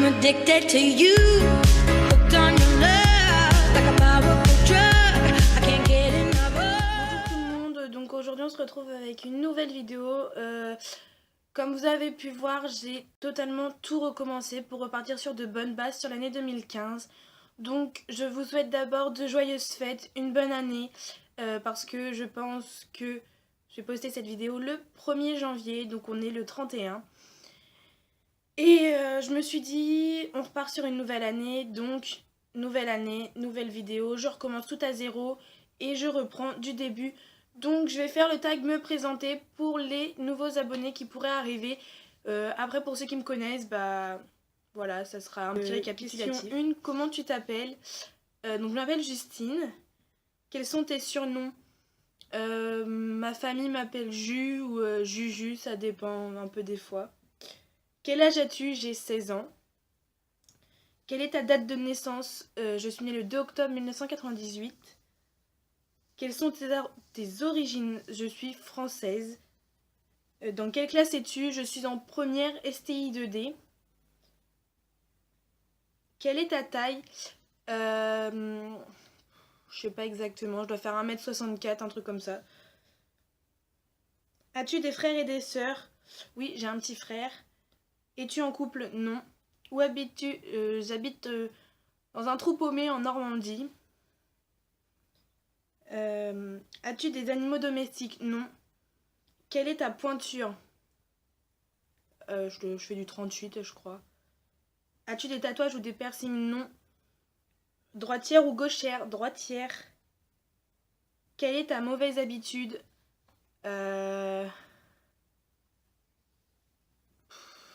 I'm addicted to you, hooked on your love, like a powerful drug, I can't get enough of. Bonjour tout le monde, donc aujourd'hui on se retrouve avec une nouvelle vidéo. Comme vous avez pu voir, j'ai totalement tout recommencé pour repartir sur de bonnes bases sur l'année 2015. Donc je vous souhaite d'abord de joyeuses fêtes, une bonne année, parce que je pense que je vais poster cette vidéo le 1er janvier, donc on est le 31. Et je me suis dit, on repart sur une nouvelle année, donc nouvelle année, nouvelle vidéo, je recommence tout à zéro et je reprends du début. Donc je vais faire le tag me présenter pour les nouveaux abonnés qui pourraient arriver. Après pour ceux qui me connaissent, bah voilà, ça sera un petit récapitulatif. Question 1, comment tu t'appelles? Donc je m'appelle Justine. Quels sont tes surnoms? Ma famille m'appelle Ju ou Juju, ça dépend un peu des fois. Quel âge as-tu? J'ai 16 ans. Quelle est ta date de naissance? Je suis née le 2 octobre 1998. Quelles sont tes origines? Je suis française. Dans quelle classe es-tu? Je suis en première STI 2D. Quelle est ta taille? Je sais pas exactement, je dois faire 1m64, un truc comme ça. As-tu des frères et des sœurs? Oui, j'ai un petit frère. Es-tu en couple? Non. Où habites-tu? J'habite dans un trou paumé en Normandie. As-tu des animaux domestiques? Non. Quelle est ta pointure? Je fais du 38, je crois. As-tu des tatouages ou des piercings? Non. Droitière ou gauchère? Droitière. Quelle est ta mauvaise habitude?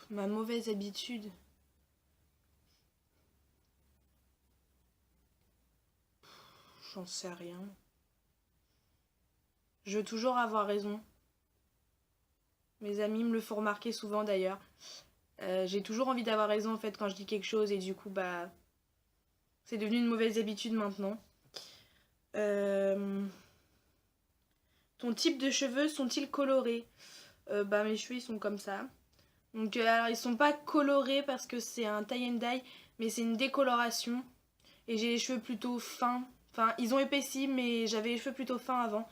Ma mauvaise habitude. J'en sais rien. Je veux toujours avoir raison. Mes amis me le font remarquer souvent d'ailleurs. J'ai toujours envie d'avoir raison en fait quand je dis quelque chose et du coup bah c'est devenu une mauvaise habitude maintenant. Ton type de cheveux sont-ils colorés? Bah mes cheveux ils sont comme ça. Donc alors ils sont pas colorés parce que c'est un tie and dye, mais c'est une décoloration. Et j'ai les cheveux plutôt fins. Enfin ils ont épaissi mais j'avais les cheveux plutôt fins avant.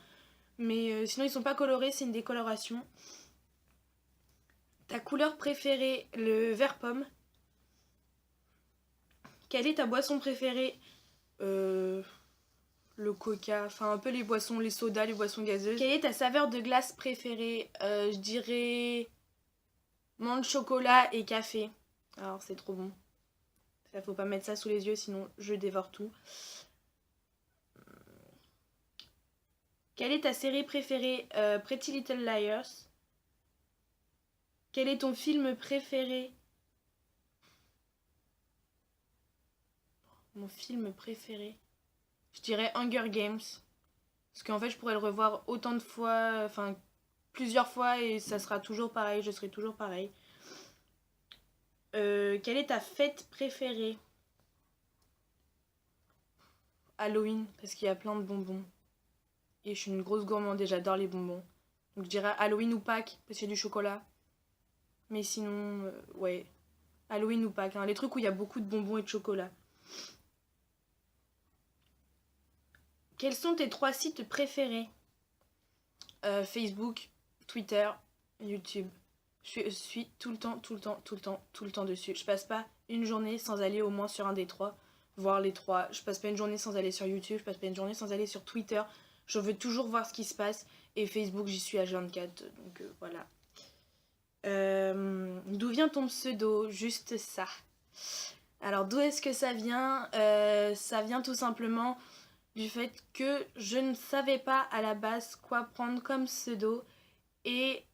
Mais sinon ils sont pas colorés, c'est une décoloration. Ta couleur préférée? Le vert pomme. Quelle est ta boisson préférée? Le coca, enfin un peu les boissons, les sodas, les boissons gazeuses. Quelle est ta saveur de glace préférée? Je dirais menthe, chocolat et café. Alors c'est trop bon. Ça faut pas mettre ça sous les yeux sinon je dévore tout. Quelle est ta série préférée? Pretty Little Liars. Quel est ton film préféré? Mon film préféré, je dirais Hunger Games. Parce qu'en fait je pourrais le revoir autant de fois, enfin plusieurs fois et ça sera toujours pareil, je serai toujours pareil. Quelle est ta fête préférée? Halloween, parce qu'il y a plein de bonbons. Et je suis une grosse gourmande et j'adore les bonbons. Donc je dirais Halloween ou Pâques, parce qu'il y a du chocolat. Mais sinon, ouais, Halloween ou Pâques, hein, les trucs où il y a beaucoup de bonbons et de chocolat. Quels sont tes 3 sites préférés? Facebook, Twitter, YouTube. Je suis tout le temps dessus. Je passe pas une journée sans aller au moins sur un des 3, voire les 3. Je passe pas une journée sans aller sur YouTube, je passe pas une journée sans aller sur Twitter. Je veux toujours voir ce qui se passe. Et Facebook, j'y suis H24, donc voilà. D'où vient ton pseudo? Juste ça. Alors d'où est-ce que ça vient? Ça vient tout simplement du fait que je ne savais pas à la base quoi prendre comme pseudo. Et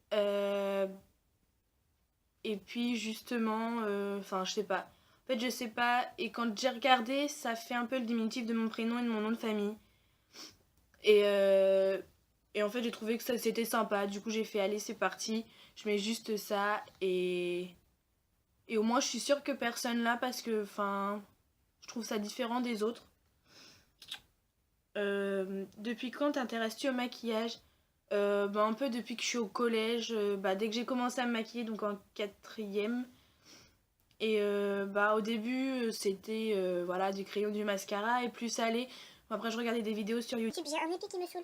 puis justement, enfin je sais pas. En fait je sais pas, et quand j'ai regardé, ça fait un peu le diminutif de mon prénom et de mon nom de famille. Et en fait j'ai trouvé que ça c'était sympa, du coup j'ai fait allez c'est parti, je mets juste ça et au moins je suis sûre que personne là parce que enfin je trouve ça différent des autres. Depuis quand t'intéresses-tu au maquillage? Un peu depuis que je suis au collège, dès que j'ai commencé à me maquiller, donc en 4ème. Et au début, c'était voilà, du crayon, du mascara, et plus ça allait. Après, je regardais des vidéos sur YouTube. J'ai un épi qui me saoule.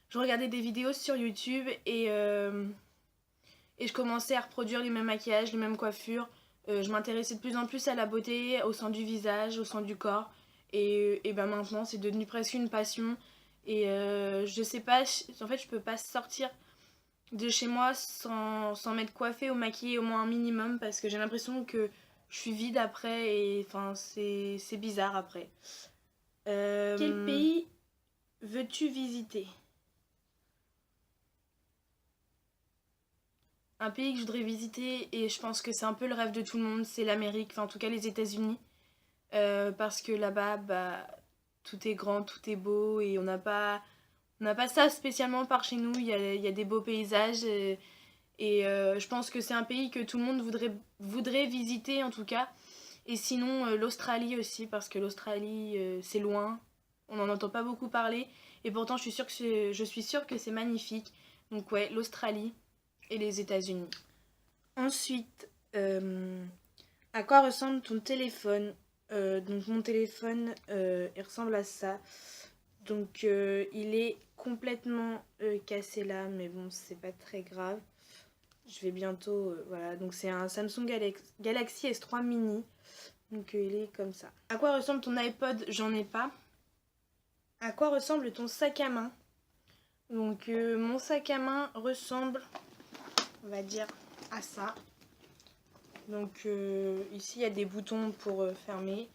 Je regardais des vidéos sur YouTube et je commençais à reproduire les mêmes maquillages, les mêmes coiffures. Je m'intéressais de plus en plus à la beauté, au soin du visage, au soin du corps. Et maintenant, c'est devenu presque une passion. Et je sais pas, en fait, je peux pas sortir de chez moi sans m'être coiffée ou maquillée au moins un minimum parce que j'ai l'impression que je suis vide après et enfin, c'est bizarre après. Quel pays veux-tu visiter? Un pays que je voudrais visiter, et je pense que c'est un peu le rêve de tout le monde, c'est l'Amérique, enfin en tout cas les États-Unis. Parce que là-bas, tout est grand, tout est beau, et on n'a pas ça spécialement par chez nous. Il y a des beaux paysages, je pense que c'est un pays que tout le monde voudrait visiter en tout cas. Et sinon, l'Australie aussi, parce que l'Australie, c'est loin, on n'en entend pas beaucoup parler, et pourtant je suis sûre que c'est magnifique. Donc ouais, l'Australie et les États-Unis. Ensuite, à quoi ressemble ton téléphone? Donc mon téléphone, il ressemble à ça. Donc il est complètement cassé là, mais bon, c'est pas très grave. Je vais bientôt... voilà, donc c'est un Samsung Galaxy S3 mini. Donc il est comme ça. À quoi ressemble ton iPod? J'en ai pas. À quoi ressemble ton sac à main? Donc mon sac à main ressemble, on va dire, à ça. Donc ici il y a des boutons pour fermer.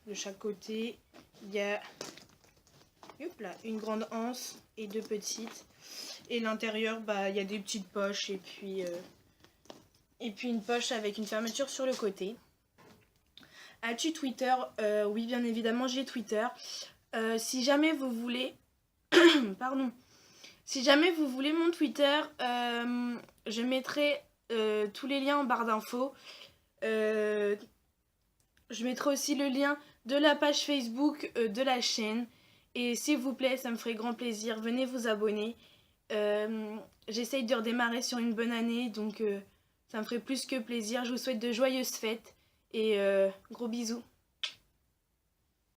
De chaque côté, il y a une grande anse et deux petites. Et l'intérieur, il y a des petites poches et puis une poche avec une fermeture sur le côté. As-tu Twitter? Oui, bien évidemment, j'ai Twitter. Si jamais vous voulez... Pardon. Si jamais vous voulez mon Twitter, je mettrai tous les liens en barre d'infos. Je mettrai aussi le lien de la page Facebook de la chaîne. Et s'il vous plaît, ça me ferait grand plaisir. Venez vous abonner. J'essaye de redémarrer sur une bonne année, donc ça me ferait plus que plaisir. Je vous souhaite de joyeuses fêtes et gros bisous.